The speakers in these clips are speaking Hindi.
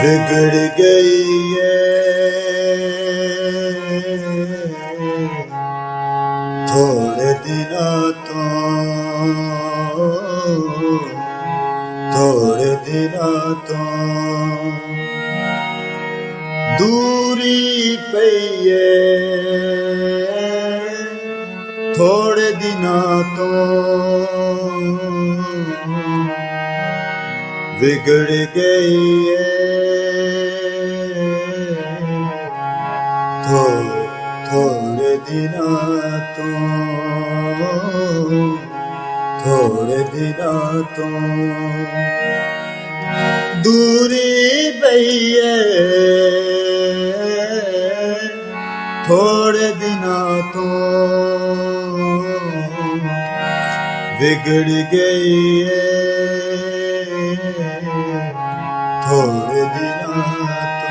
बिगड़ गई है थोड़े दिनों तो दूरी पई है थोड़े दिनों तो बिगड़ गई है थोड़े दिनों तो दूरी पई है थोड़े दिनों तो बिगड़ गई है थोड़े दिनों तो।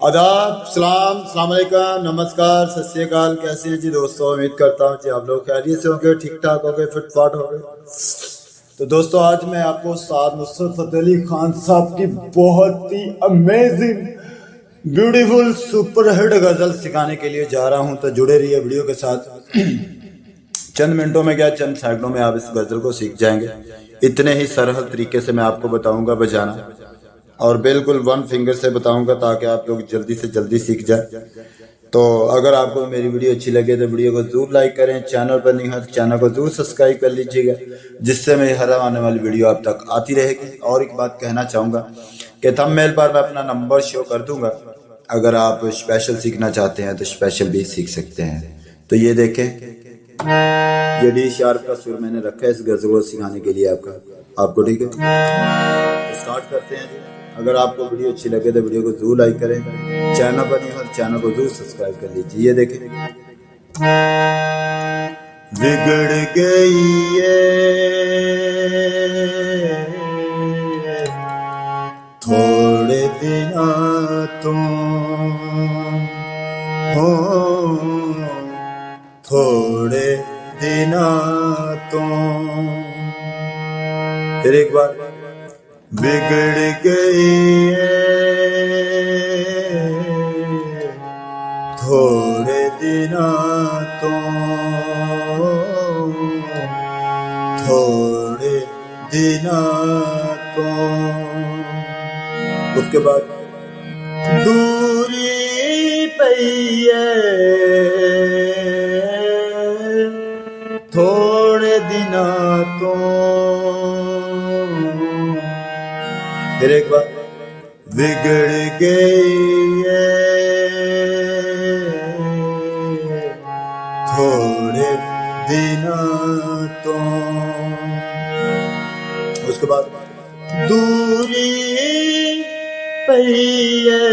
आदाब, सलाम, अस्सलाम वालेकुम, नमस्कार, सत श्री अकाल। कैसे हैं जी दोस्तों? उम्मीद करता हूँ जी आप लोग खैरियत से होंगे, ठीक ठाक होंगे, फिटफाट होंगे। तो दोस्तों आज मैं आपको उस्ताद नुसरत फतेह अली खान साहब की बहुत ही अमेजिंग ब्यूटीफुल सुपरहिट गजल सिखाने के लिए जा रहा हूं, तो जुड़े रहिए वीडियो के साथ। चंद मिनटों में क्या, चंद सेकंडों में आप इस गजल को सीख जाएंगे। इतने ही सरल तरीके से मैं आपको बताऊंगा बजाना, और बिल्कुल वन फिंगर से बताऊंगा ताकि आप लोग जल्दी से जल्दी सीख जाए। तो अगर आपको मेरी वीडियो अच्छी लगे तो वीडियो को जरूर लाइक करें, चैनल पर नहीं हो तो चैनल को जरूर सब्सक्राइब कर लीजिएगा, जिससे मेरी हर आने वाली वीडियो आप तक आती रहेगी। और एक बात कहना चाहूँगा कि थंबनेल पर मैं अपना नंबर शो कर दूंगा, अगर आप स्पेशल सीखना चाहते हैं तो स्पेशल भी सीख सकते हैं। तो ये देखें, ये डी शार्प का सुर मैंने रखा है इस गजल को सिखाने के लिए आपको, ठीक है। तो स्टार्ट करते हैं जी। अगर आपको वीडियो अच्छी लगे तो वीडियो को जरूर लाइक करें, चैनल पर नहीं हो तो चैनल को जरूर सब्सक्राइब कर लीजिए। ये देखें, बिगड़ गई है थोड़े दिनों तो हो, थोड़े दिनों तो। फिर एक बार, बिगड़ गई है थोड़े दिनों तो, थोड़े दिनों तो। उसके बाद दूरी पई है थोड़े दिनों तो। फिर एक बार, बिगड़ गई है थोड़े दिनों तो। उसके बाद दूरी पई है,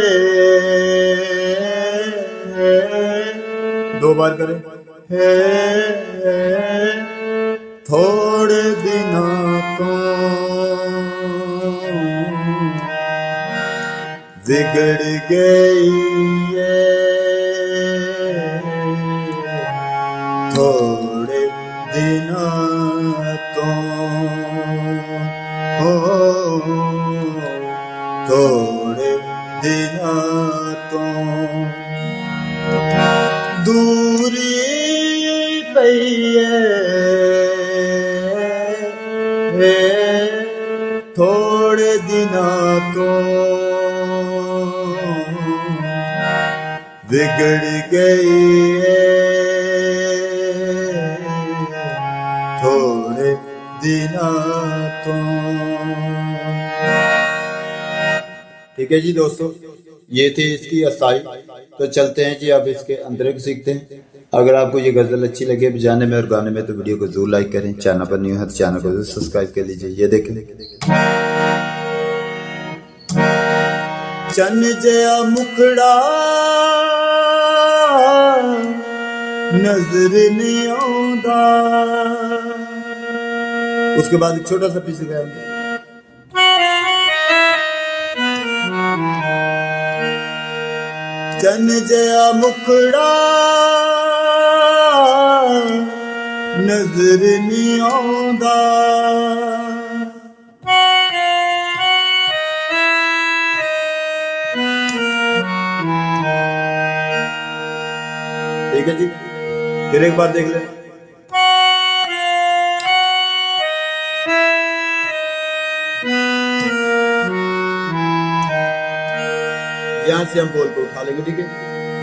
दो बार करें, थोड़े दिनों तो बिगड़ गई है थोड़े दिनों तो हो, थोड़े दिनों तो। दूरी पई है थोड़े दिनों तो बिगड़ गई है थोड़े दिनों तो। ठीक है जी दोस्तों, ये थी इसकी असाई। तो चलते हैं जी, अब इसके अंदर को सीखते हैं। अगर आपको ये गजल अच्छी लगे बजाने में और गाने में तो वीडियो को जरूर लाइक करें, चैनल पर नहीं हो तो चैनल को जरूर सब्सक्राइब कर लीजिए। ये देखें, चन जया मुखड़ा नजर नहीं आंदा। उसके बाद एक छोटा सा पीस गाएंगे। चन जया मुखड़ा नजर नहीं आंदा। ठीक है जी, फिर एक बार देख लें। यहां से हम बोल को उठा लेंगे। ठीक है,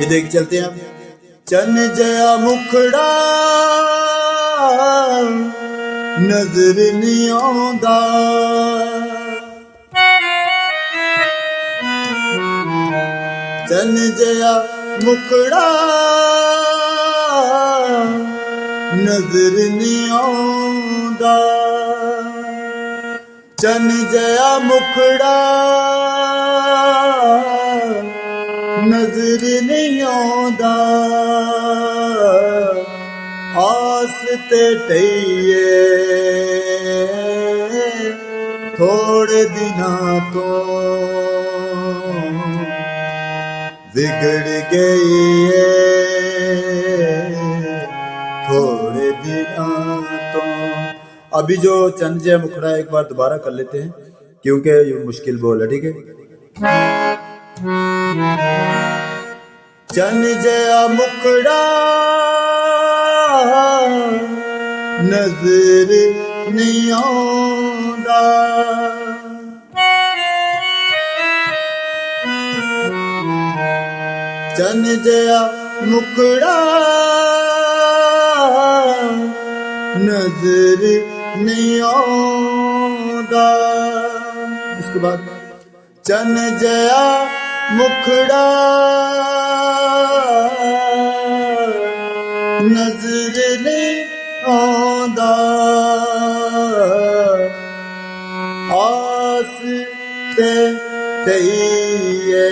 ये देख चलते हैं हम। चन जया मुखड़ा नजर नहीं आंदा। चन जया मुखड़ा नजर नहीं आंदा। चन जया मुखड़ा नजर नहीं आंदा। आस ते टईए थोड़े दिनां तो बिगड़ गई है थोड़े दिनां तो। अभी जो चंद जय मुखड़ा एक बार दोबारा कर लेते हैं क्योंकि ये मुश्किल बोल है। ठीक है, चन जया मुखड़ा नजर नहीं आंदा। चन जया मुखड़ा नजर नहीं आंदा। उसके बाद चन जया मुखड़ा नजर नहीं आंदा। आस ते तईए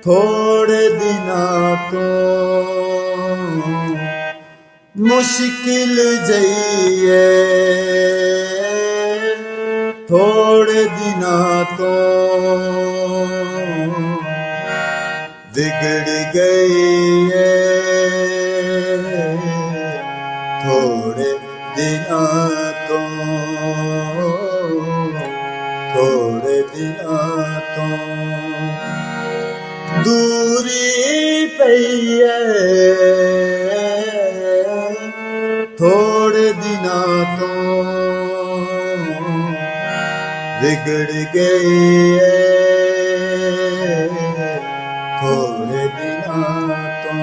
थोड़े दिनां तो मुश्किल जईए थोड़े दिनां तो बिगड़ गई है थोड़े दिनां तो। थोड़े दिनां तो दूरी पई है थोड़े दिनां तो बिगड़ गई है थोड़े दिनां तो।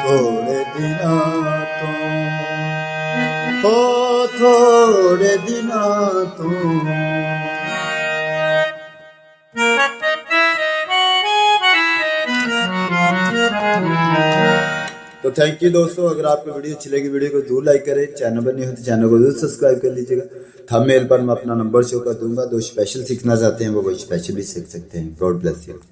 थोड़े दिनां तो ओ थोड़े दिनां तो। तो थैंक यू दोस्तों, अगर आपको वीडियो अच्छी लगी वीडियो को जरूर लाइक करें। चैनल पर नहीं हो तो चैनल को जरूर सब्सक्राइब कर लीजिएगा। थंबनेल पर मैं अपना नंबर शो कर दूंगा। जो स्पेशल सीखना चाहते हैं वो स्पेशल भी सीख सकते हैं। God bless you.